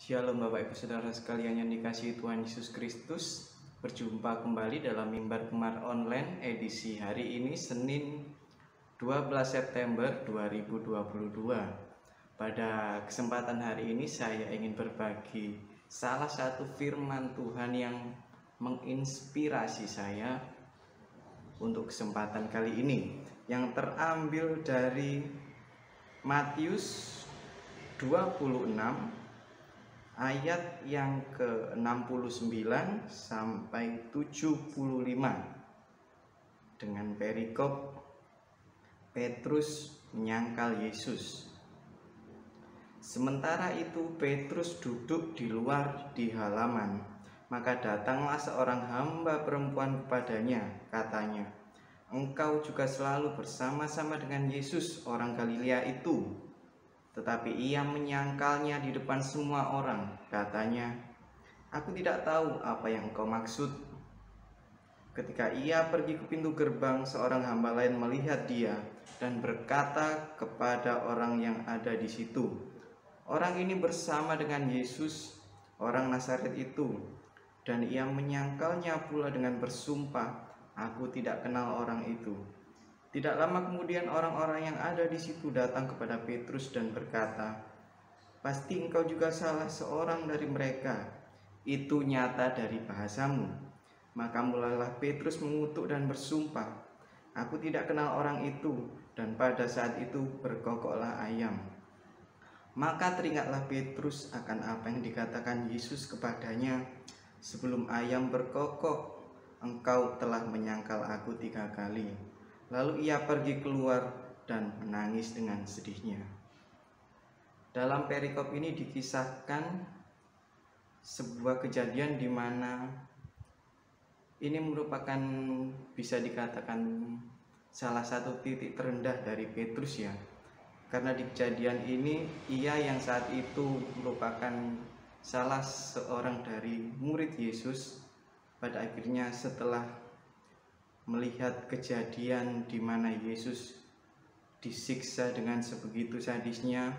Shalom Bapak Ibu Saudara sekalian yang dikasihi Tuhan Yesus Kristus. Berjumpa kembali dalam Mimbar Gemar Online edisi hari ini Senin 12 September 2022. Pada kesempatan hari ini saya ingin berbagi salah satu firman Tuhan yang menginspirasi saya untuk kesempatan kali ini, yang terambil dari Matius 26 ayat yang ke-69 sampai 75 dengan perikop Petrus menyangkal Yesus. Sementara itu Petrus duduk di luar di halaman, maka datanglah seorang hamba perempuan kepadanya, katanya, "Engkau juga selalu bersama-sama dengan Yesus orang Galilea itu." Tetapi ia menyangkalnya di depan semua orang, katanya, "Aku tidak tahu apa yang engkau maksud." Ketika ia pergi ke pintu gerbang, seorang hamba lain melihat dia dan berkata kepada orang yang ada di situ, "Orang ini bersama dengan Yesus, orang Nazaret itu." Dan ia menyangkalnya pula dengan bersumpah, "Aku tidak kenal orang itu." Tidak lama kemudian orang-orang yang ada di situ datang kepada Petrus dan berkata, "Pasti engkau juga salah seorang dari mereka. Itu nyata dari bahasamu." Maka mulailah Petrus mengutuk dan bersumpah, "Aku tidak kenal orang itu." Dan pada saat itu berkokoklah ayam. Maka teringatlah Petrus akan apa yang dikatakan Yesus kepadanya, "Sebelum ayam berkokok, engkau telah menyangkal aku 3 kali." Lalu ia pergi keluar dan menangis dengan sedihnya. Dalam perikop ini dikisahkan sebuah kejadian di mana ini merupakan, bisa dikatakan, salah satu titik terendah dari Petrus ya. Karena di kejadian ini ia yang saat itu merupakan salah seorang dari murid Yesus, pada akhirnya setelah melihat kejadian di mana Yesus disiksa dengan sebegitu sadisnya,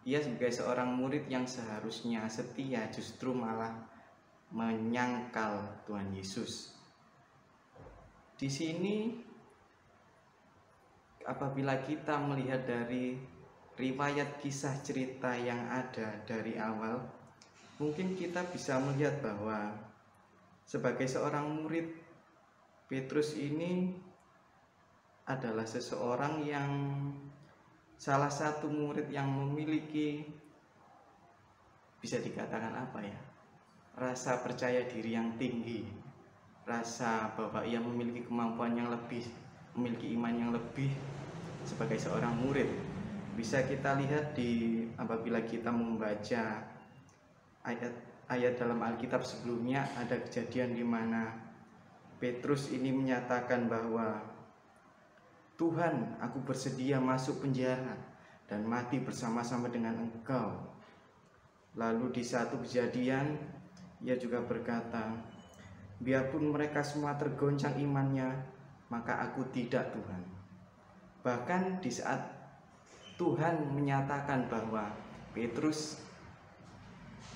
ia sebagai seorang murid yang seharusnya setia justru malah menyangkal Tuhan Yesus. Di sini apabila kita melihat dari riwayat kisah cerita yang ada dari awal, mungkin kita bisa melihat bahwa sebagai seorang murid, Petrus ini adalah seseorang yang salah satu murid yang memiliki, bisa dikatakan apa ya, rasa percaya diri yang tinggi, rasa bahwa ia memiliki kemampuan yang lebih, memiliki iman yang lebih sebagai seorang murid. Bisa kita lihat apabila kita membaca ayat dalam Alkitab sebelumnya, ada kejadian di mana Petrus ini menyatakan bahwa, "Tuhan, aku bersedia masuk penjara dan mati bersama-sama dengan Engkau." Lalu di satu kejadian ia juga berkata, "Biarpun mereka semua tergoncang imannya, maka aku tidak, Tuhan." Bahkan di saat Tuhan menyatakan bahwa, "Petrus,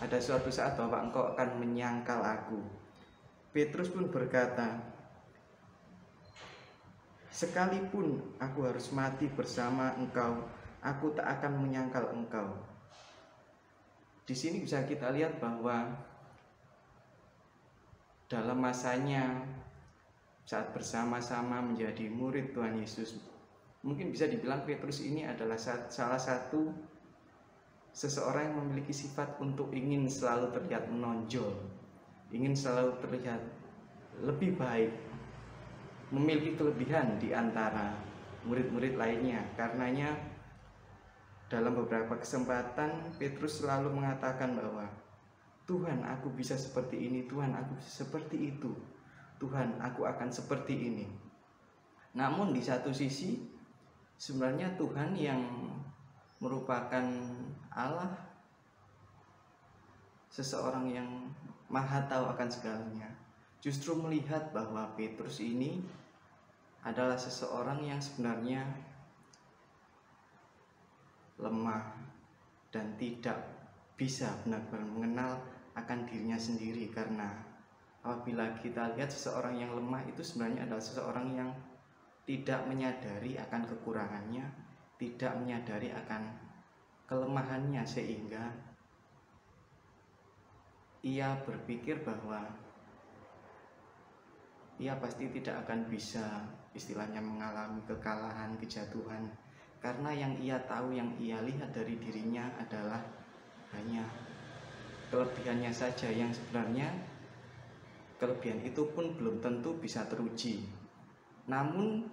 ada suatu saat bahwa engkau akan menyangkal aku," Petrus pun berkata, "Sekalipun aku harus mati bersama engkau, aku tak akan menyangkal engkau." Di sini bisa kita lihat bahwa dalam masanya saat bersama-sama menjadi murid Tuhan Yesus, mungkin bisa dibilang Petrus ini adalah salah satu seseorang yang memiliki sifat untuk ingin selalu terlihat menonjol, ingin selalu terlihat lebih baik, memiliki kelebihan di antara murid-murid lainnya. Karenanya dalam beberapa kesempatan Petrus selalu mengatakan bahwa, "Tuhan, aku bisa seperti ini. Tuhan, aku bisa seperti itu. Tuhan, aku akan seperti ini." Namun di satu sisi sebenarnya Tuhan yang merupakan Allah, seseorang yang maha tahu akan segalanya, justru melihat bahwa Petrus ini adalah seseorang yang sebenarnya lemah dan tidak bisa benar-benar mengenal akan dirinya sendiri. Karena apabila kita lihat seseorang yang lemah itu sebenarnya adalah seseorang yang tidak menyadari akan kekurangannya, tidak menyadari akan kelemahannya, sehingga ia berpikir bahwa ia pasti tidak akan bisa istilahnya mengalami kekalahan, kejatuhan, karena yang ia tahu, yang ia lihat dari dirinya adalah hanya kelebihannya saja, yang sebenarnya kelebihan itu pun belum tentu bisa teruji. Namun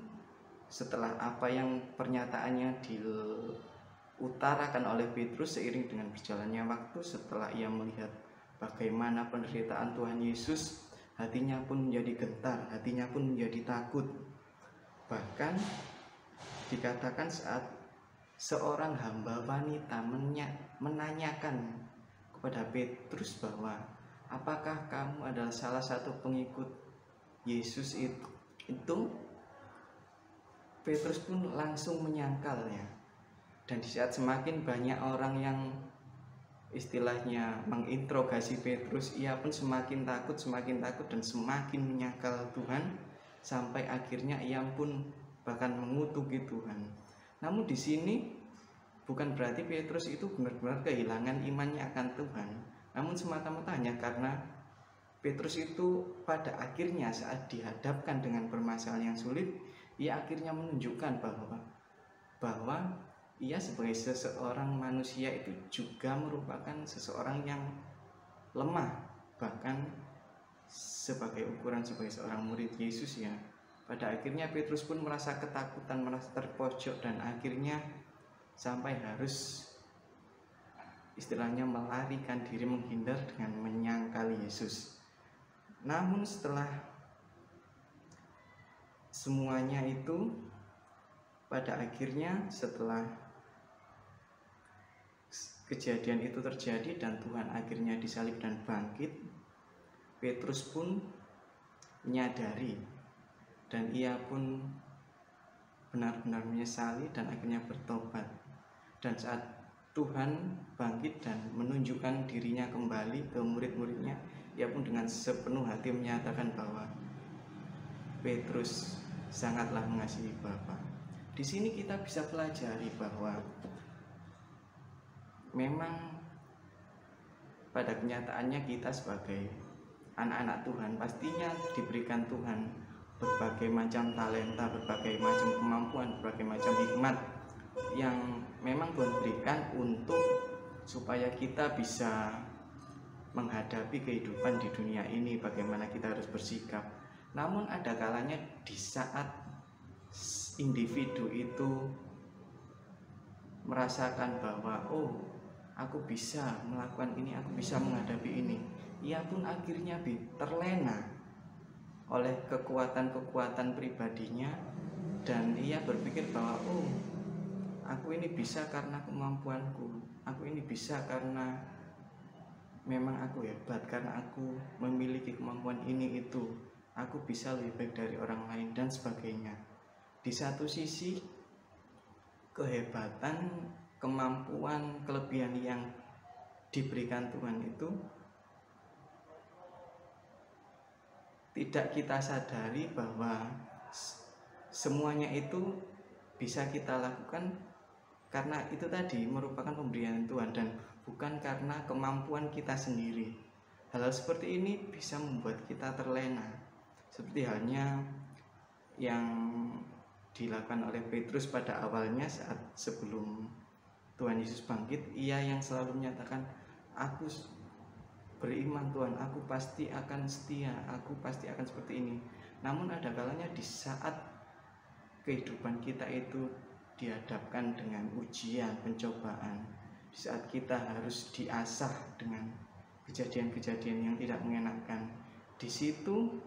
setelah apa yang pernyataannya diutarakan oleh Petrus seiring dengan berjalannya waktu, setelah ia melihat bagaimana penderitaan Tuhan Yesus, hatinya pun menjadi gentar, hatinya pun menjadi takut. Bahkan dikatakan saat seorang hamba wanita menanyakan kepada Petrus bahwa apakah kamu adalah salah satu pengikut Yesus itu Petrus pun langsung menyangkalnya. Dan di saat semakin banyak orang yang istilahnya menginterogasi Petrus, ia pun semakin takut dan semakin menyangkal Tuhan, sampai akhirnya ia pun bahkan mengutuki Tuhan. Namun di sini bukan berarti Petrus itu benar-benar kehilangan imannya akan Tuhan, namun semata-mata hanya karena Petrus itu pada akhirnya saat dihadapkan dengan permasalahan yang sulit, ia akhirnya menunjukkan bahwa ia sebagai seseorang manusia itu juga merupakan seseorang yang lemah. Bahkan sebagai ukuran sebagai seorang murid Yesus, ya, pada akhirnya Petrus pun merasa ketakutan, merasa terpojok, dan akhirnya sampai harus istilahnya melarikan diri, menghindar dengan menyangkali Yesus. Namun setelah semuanya itu, pada akhirnya setelah kejadian itu terjadi dan Tuhan akhirnya disalib dan bangkit, Petrus pun menyadari dan ia pun benar-benar menyesali dan akhirnya bertobat. Dan saat Tuhan bangkit dan menunjukkan dirinya kembali ke murid-muridnya, ia pun dengan sepenuh hati menyatakan bahwa Petrus sangatlah mengasihi Bapa. Di sini kita bisa pelajari bahwa memang pada kenyataannya kita sebagai anak-anak Tuhan pastinya diberikan Tuhan berbagai macam talenta, berbagai macam kemampuan, berbagai macam hikmat yang memang Tuhan berikan untuk supaya kita bisa menghadapi kehidupan di dunia ini, bagaimana kita harus bersikap. Namun ada kalanya di saat individu itu merasakan bahwa aku bisa melakukan ini, aku bisa menghadapi ini, ia pun akhirnya terlena oleh kekuatan-kekuatan pribadinya, dan ia berpikir bahwa aku ini bisa karena kemampuanku, aku ini bisa karena memang aku hebat, karena aku memiliki kemampuan ini itu, aku bisa lebih baik dari orang lain dan sebagainya. Di satu sisi kehebatan, kemampuan, kelebihan yang diberikan Tuhan itu tidak kita sadari bahwa semuanya itu bisa kita lakukan karena itu tadi merupakan pemberian Tuhan dan bukan karena kemampuan kita sendiri. Hal-hal seperti ini bisa membuat kita terlena, seperti halnya yang dilakukan oleh Petrus pada awalnya saat sebelum Tuhan Yesus bangkit. Ia yang selalu menyatakan, aku beriman Tuhan, aku pasti akan setia, aku pasti akan seperti ini. Namun ada kalanya di saat kehidupan kita itu dihadapkan dengan ujian, pencobaan, di saat kita harus diasah dengan kejadian-kejadian yang tidak mengenakan, di situ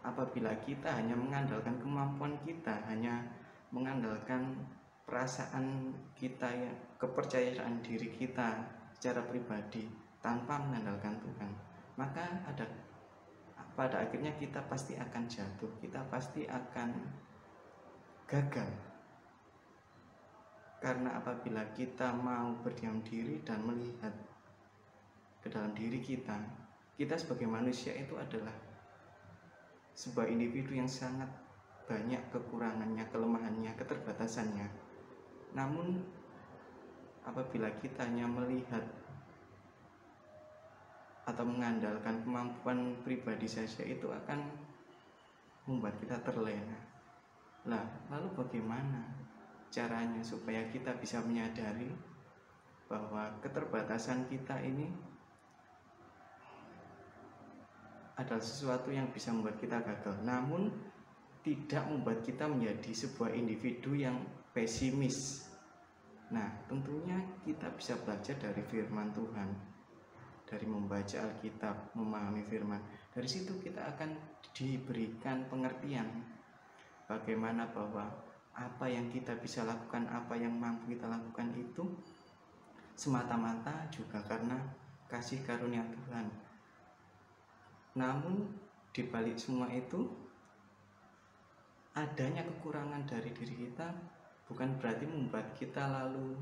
apabila kita hanya mengandalkan kemampuan kita, hanya mengandalkan perasaan kita, ya, kepercayaan diri kita secara pribadi tanpa mengandalkan Tuhan, maka pada akhirnya kita pasti akan jatuh, kita pasti akan gagal. Karena apabila kita mau berdiam diri dan melihat dalam diri kita. Kita sebagai manusia itu adalah sebuah individu yang sangat banyak kekurangannya, kelemahannya, keterbatasannya. Namun apabila kita hanya melihat atau mengandalkan kemampuan pribadi saja, itu akan membuat kita terlena. Lah, lalu bagaimana caranya supaya kita bisa menyadari bahwa keterbatasan kita ini adalah sesuatu yang bisa membuat kita gagal, namun tidak membuat kita menjadi sebuah individu yang pesimis. Nah, tentunya kita bisa belajar dari firman Tuhan, dari membaca Alkitab, memahami firman. Dari situ kita akan diberikan pengertian bagaimana bahwa apa yang kita bisa lakukan, apa yang mampu kita lakukan itu semata-mata juga karena kasih karunia Tuhan. Namun di balik semua itu, adanya kekurangan dari diri kita bukan berarti membuat kita lalu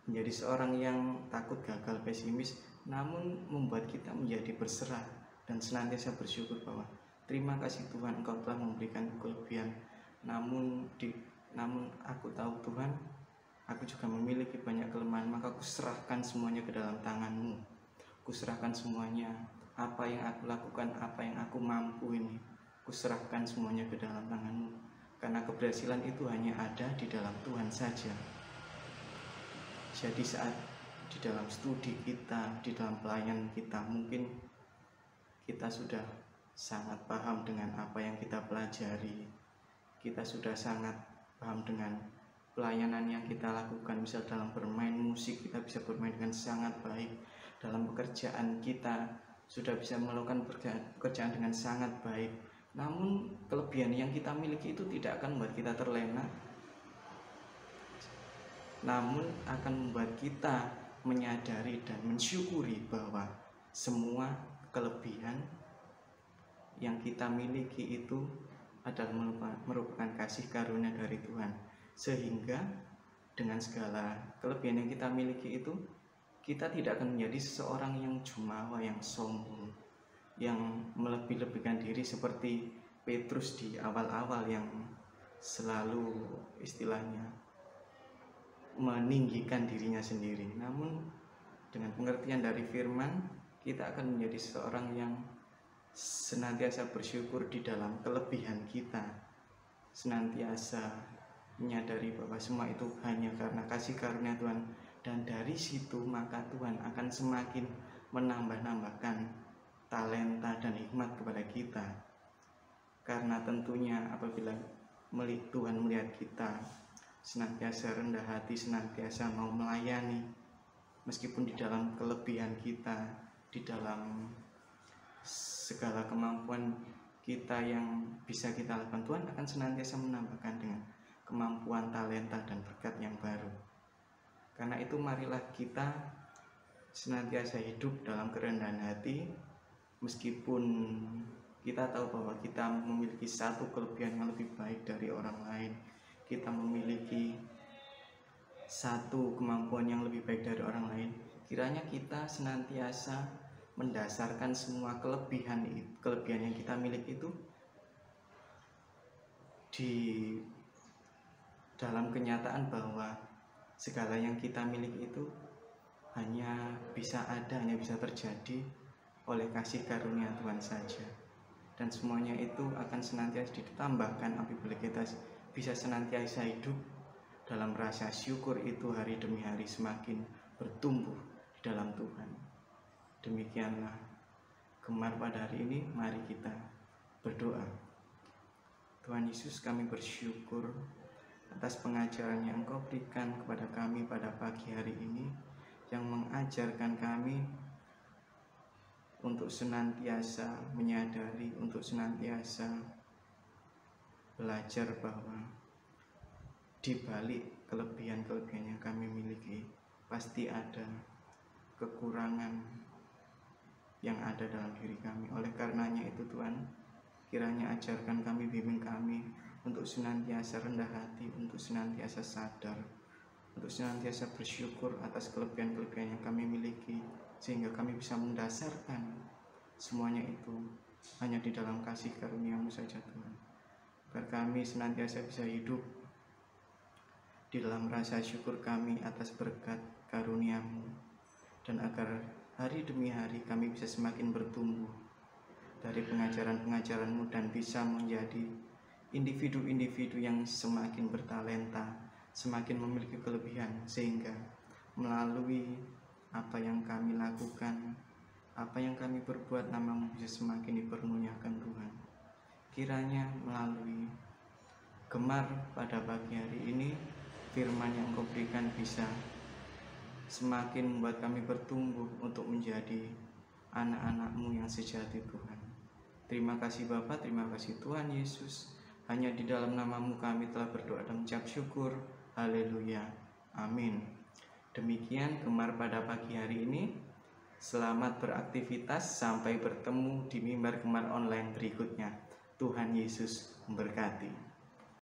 menjadi seorang yang takut gagal, pesimis, namun membuat kita menjadi berserah dan senantiasa bersyukur bahwa terima kasih Tuhan, Engkau telah memberikan kelebihan. Namun aku tahu Tuhan, aku juga memiliki banyak kelemahan, maka aku serahkan semuanya ke dalam tangan-Mu. Aku serahkan semuanya, apa yang aku lakukan, apa yang aku mampu ini, aku serahkan semuanya ke dalam tangan-Mu. Karena keberhasilan itu hanya ada di dalam Tuhan saja. Jadi saat di dalam studi kita, di dalam pelayanan kita, mungkin kita sudah sangat paham dengan apa yang kita pelajari. Kita sudah sangat paham dengan pelayanan yang kita lakukan. Misal dalam bermain musik, kita bisa bermain dengan sangat baik. Dalam pekerjaan kita sudah bisa melakukan pekerjaan dengan sangat baik. Namun kelebihan yang kita miliki itu tidak akan membuat kita terlena, namun akan membuat kita menyadari dan mensyukuri bahwa semua kelebihan yang kita miliki itu adalah merupakan kasih karunia dari Tuhan. Sehingga dengan segala kelebihan yang kita miliki itu, kita tidak akan menjadi seseorang yang jumawa, yang sombong, yang melebih-lebihkan diri seperti Petrus di awal-awal yang selalu istilahnya meninggikan dirinya sendiri. Namun dengan pengertian dari firman, kita akan menjadi seseorang yang senantiasa bersyukur di dalam kelebihan kita, senantiasa menyadari bahwa semua itu hanya karena kasih karunia Tuhan, dan dari situ maka Tuhan akan semakin menambah-nambahkan talenta dan hikmat kepada kita. Karena tentunya apabila Tuhan melihat kita senantiasa rendah hati, senantiasa mau melayani, meskipun di dalam kelebihan kita, di dalam segala kemampuan kita yang bisa kita lakukan, Tuhan akan senantiasa menambahkan dengan kemampuan, talenta, dan berkat yang baru. Karena itu marilah kita senantiasa hidup dalam kerendahan hati, meskipun kita tahu bahwa kita memiliki satu kelebihan yang lebih baik dari orang lain, kita memiliki satu kemampuan yang lebih baik dari orang lain. Kiranya kita senantiasa mendasarkan semua kelebihan yang kita miliki itu di dalam kenyataan bahwa segala yang kita miliki itu hanya bisa terjadi oleh kasih karunia Tuhan saja. Dan semuanya itu akan senantiasa ditambahkan apabila kita bisa senantiasa hidup dalam rasa syukur itu hari demi hari semakin bertumbuh di dalam Tuhan. Demikianlah Gemar pada hari ini, mari kita berdoa. Tuhan Yesus, kami bersyukur atas pengajaran yang Engkau berikan kepada kami pada pagi hari ini, yang mengajarkan kami untuk senantiasa menyadari, untuk senantiasa belajar bahwa di balik kelebihan-kelebihan yang kami miliki pasti ada kekurangan yang ada dalam diri kami. Oleh karenanya itu Tuhan, kiranya ajarkan kami, bimbing kami untuk senantiasa rendah hati, untuk senantiasa sadar untuk senantiasa bersyukur atas kelebihan-kelebihan yang kami miliki, sehingga kami bisa mendasarkan semuanya itu hanya di dalam kasih karunia-Mu saja Tuhan. Agar kami senantiasa bisa hidup di dalam rasa syukur kami atas berkat karunia-Mu, dan agar hari demi hari kami bisa semakin bertumbuh dari pengajaran-pengajaran-Mu dan bisa menjadi individu-individu yang semakin bertalenta, semakin memiliki kelebihan, sehingga melalui apa yang kami lakukan, apa yang kami perbuat, nama-Mu bisa semakin dipermuliakan Tuhan. Kiranya melalui gemar pada pagi hari ini, firman yang Engkau berikan bisa semakin membuat kami bertumbuh untuk menjadi anak-anak-Mu yang sejati Tuhan. Terima kasih Bapa, terima kasih Tuhan Yesus. Hanya di dalam nama-Mu kami telah berdoa dan mengucap syukur. Haleluya. Amin. Demikian gemar pada pagi hari ini. Selamat beraktivitas, sampai bertemu di mimbar gemar online berikutnya. Tuhan Yesus memberkati.